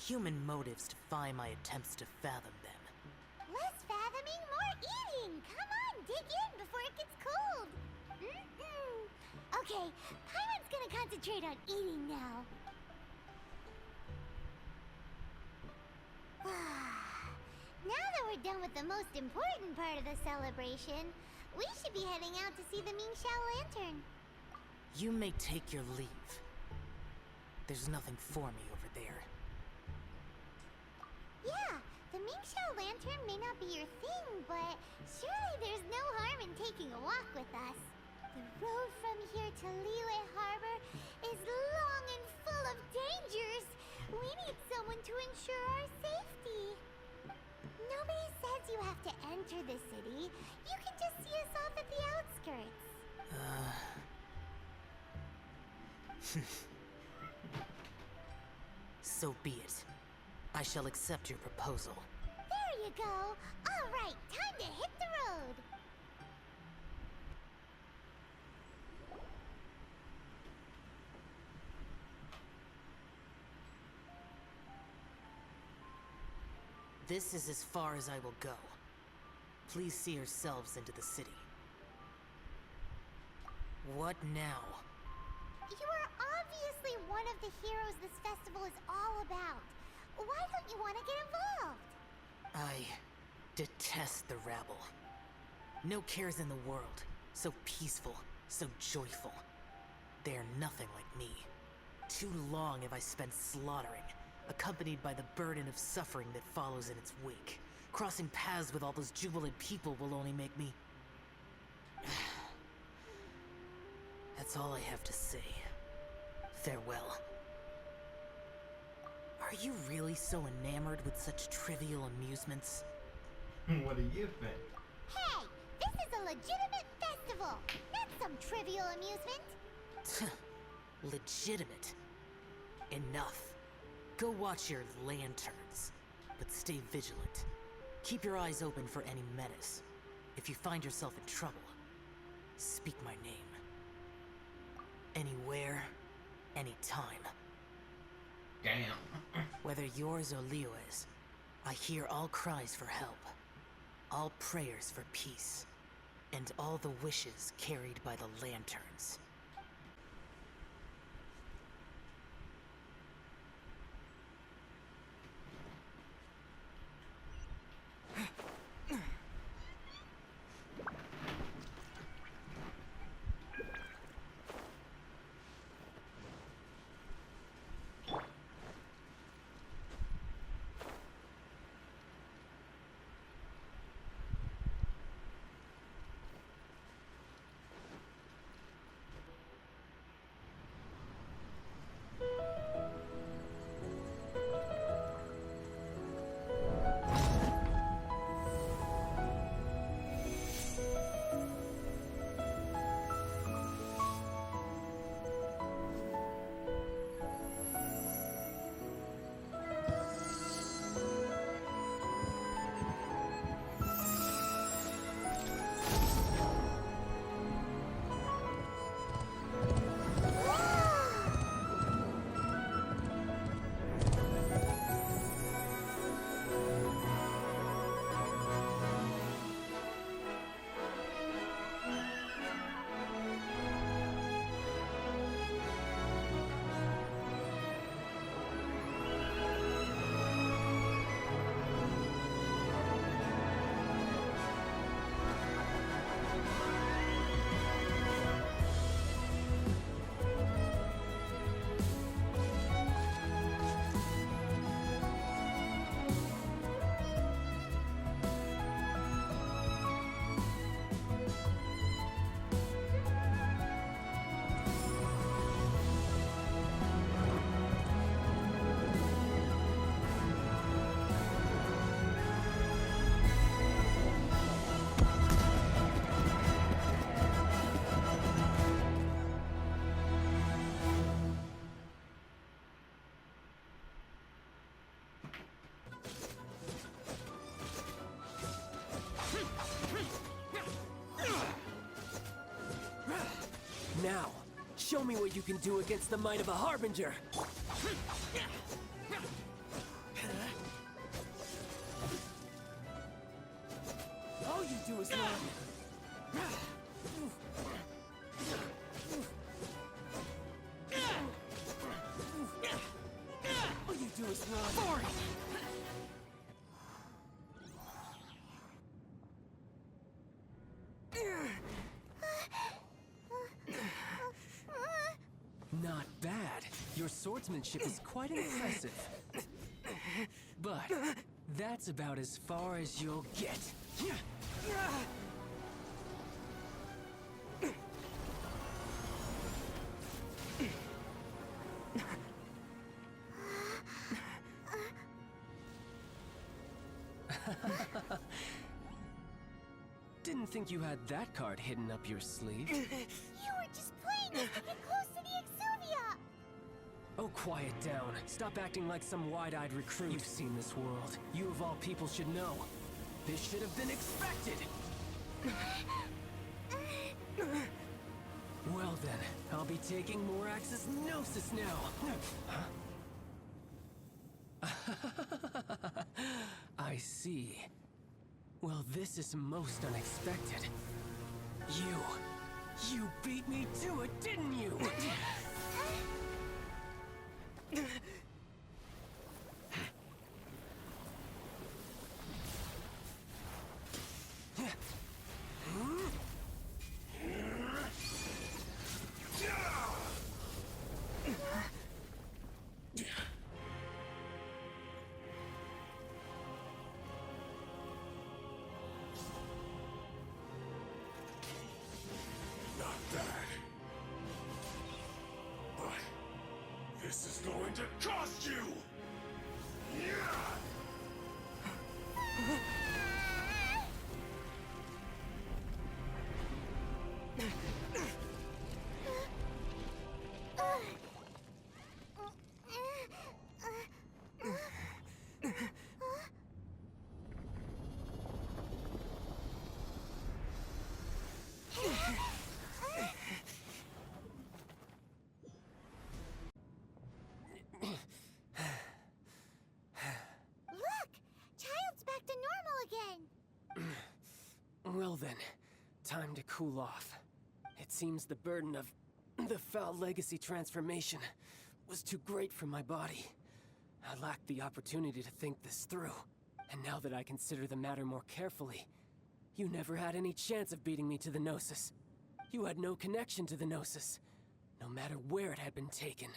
[SPEAKER 8] Human motives defy my attempts to fathom them.
[SPEAKER 2] Less fathoming, more eating. Come on, dig in before it gets cold. Okay, Paimon's gonna concentrate on eating now. Now that we're done with the most important part of the celebration, we should be heading out to see the Mingxiao Lantern.
[SPEAKER 8] You may take your leave. There's nothing for me over there.
[SPEAKER 2] Yeah, the Mingxiao Lantern may not be your thing, but surely there's no harm in taking a walk with us. The road from here to Liyue Harbor is long and full of dangers. We need someone to ensure our safety. Nobody says you have to enter the city. You can just see us off at the outskirts.
[SPEAKER 8] So be it. I shall accept your proposal.
[SPEAKER 2] There you go. All right, time to hit the road.
[SPEAKER 8] This is as far as I will go. Please see yourselves into the city. What now?
[SPEAKER 2] You are obviously one of the heroes this festival is all about. Why don't you want to get involved?
[SPEAKER 8] I detest the rabble. No cares in the world. So peaceful, so joyful. They are nothing like me. Too long have I spent slaughtering, accompanied by the burden of suffering that follows in its wake. Crossing paths with all those jubilant people will only make me... That's all I have to say. Farewell. Are you really so enamored with such trivial amusements?
[SPEAKER 5] What do you think?
[SPEAKER 2] Hey, this is a legitimate festival, not some trivial amusement.
[SPEAKER 8] Legitimate. Enough. Go watch your lanterns, but stay vigilant. Keep your eyes open for any menace. If you find yourself in trouble, speak my name. Anywhere, anytime.
[SPEAKER 5] Damn.
[SPEAKER 8] Whether yours or Liyue's, I hear all cries for help, all prayers for peace, and all the wishes carried by the lanterns.
[SPEAKER 11] now. Show me what you can do against the might of a Harbinger. All you do is run. All you do is run. Not bad. Your swordsmanship is quite impressive. But that's about as far as you'll get. Didn't think you had that card hidden up your sleeve.
[SPEAKER 2] You were just playing us to get close to the Exuvia!
[SPEAKER 11] Oh, quiet down. Stop acting like some wide-eyed recruit. You've seen this world. You of all people should know. This should have been expected! Well then, I'll be taking Morax's Gnosis now. Huh? I see. Well, this is most unexpected. You beat me to it, didn't you?
[SPEAKER 14] This is going to cost you!
[SPEAKER 11] Well then, time to cool off. It seems the burden of the foul legacy transformation was too great for my body. I lacked the opportunity to think this through. And now that I consider the matter more carefully, you never had any chance of beating me to the Gnosis. You had no connection to the Gnosis, no matter where it had been taken.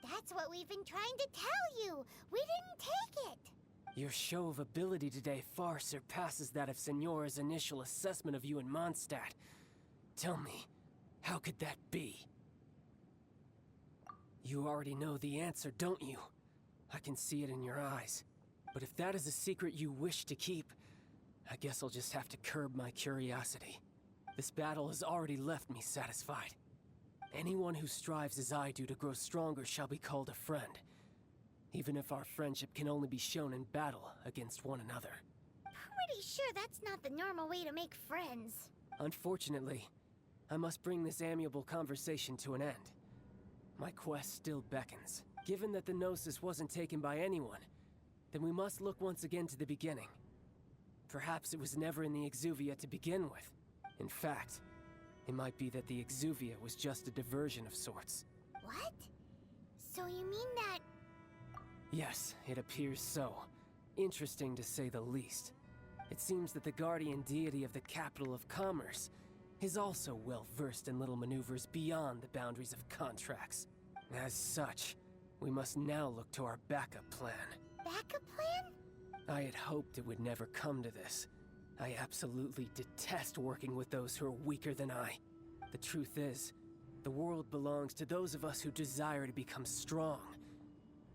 [SPEAKER 2] That's what we've been trying to tell you! We didn't take it!
[SPEAKER 11] Your show of ability today far surpasses that of Signora's initial assessment of you in Mondstadt. Tell me, how could that be? You already know the answer, don't you? I can see it in your eyes. But if that is a secret you wish to keep, I guess I'll just have to curb my curiosity. This battle has already left me satisfied. Anyone who strives as I do to grow stronger shall be called a friend. Even if our friendship can only be shown in battle against one another.
[SPEAKER 2] Pretty sure that's not the normal way to make friends.
[SPEAKER 11] Unfortunately, I must bring this amiable conversation to an end. My quest still beckons. Given that the Gnosis wasn't taken by anyone, then we must look once again to the beginning. Perhaps it was never in the Exuvia to begin with. In fact, it might be that the Exuvia was just a diversion of sorts.
[SPEAKER 2] What? So you mean that...
[SPEAKER 11] Yes, it appears so. Interesting to say the least. It seems that the guardian deity of the capital of commerce is also well versed in little maneuvers beyond the boundaries of contracts. As such, we must now look to our backup plan.
[SPEAKER 2] Backup plan?
[SPEAKER 11] I had hoped it would never come to this. I absolutely detest working with those who are weaker than I. The truth is, the world belongs to those of us who desire to become strong.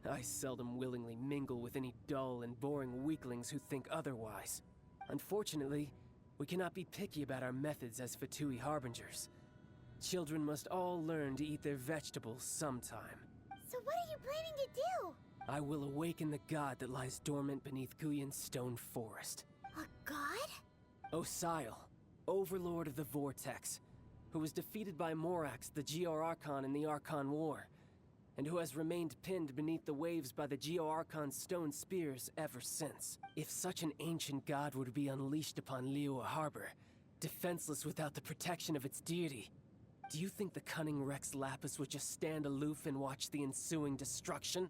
[SPEAKER 11] I seldom willingly mingle with any dull and boring weaklings who think otherwise. Unfortunately, we cannot be picky about our methods as Fatui Harbingers. Children must all learn to eat their vegetables sometime.
[SPEAKER 2] So what are you planning to do?
[SPEAKER 11] I will awaken the god that lies dormant beneath Guyan's stone forest.
[SPEAKER 2] A god?
[SPEAKER 11] Osial, overlord of the Vortex. who was defeated by Morax, the Geo-Archon in the Archon War, and who has remained pinned beneath the waves by the Geo-Archon's stone spears ever since. If such an ancient god were to be unleashed upon Liyue Harbor, defenseless without the protection of its deity, do you think the cunning Rex Lapis would just stand aloof and watch the ensuing destruction?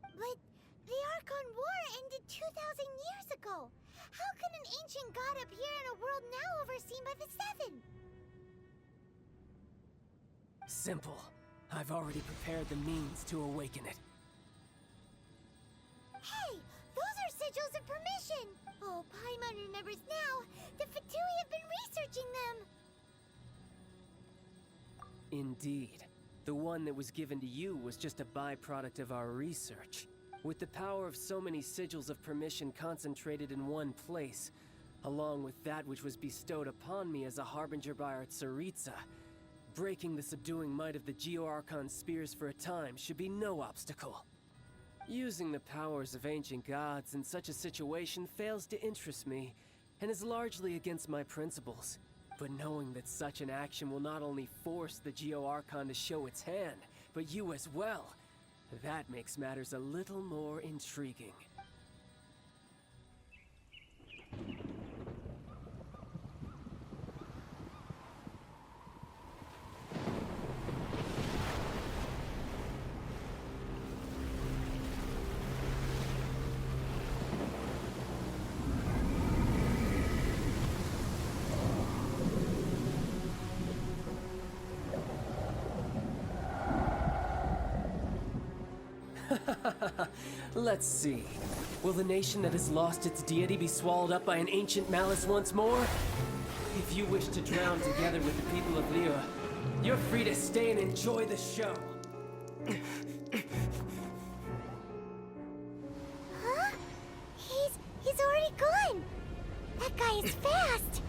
[SPEAKER 2] But the Archon War ended 2,000 years ago. How can an ancient god appear in a world now overseen by the Seven?
[SPEAKER 11] Simple. I've already prepared the means to awaken it.
[SPEAKER 2] Hey, those are sigils of permission. Oh, Paimon remembers now. The Fatui have been researching them.
[SPEAKER 11] Indeed. The one that was given to you was just a byproduct of our research. With the power of so many sigils of permission concentrated in one place, along with that which was bestowed upon me as a harbinger by our Tsaritsa, breaking the subduing might of the Geo-Archon spears for a time should be no obstacle. Using the powers of ancient gods in such a situation fails to interest me, and is largely against my principles. But knowing that such an action will not only force the Geo-Archon to show its hand, but you as well, that makes matters a little more intriguing. Let's see. Will the nation that has lost its deity be swallowed up by an ancient malice once more? If you wish to drown together with the people of Liyue, you're free to stay and enjoy the show.
[SPEAKER 2] Huh? He's already gone. That guy is fast.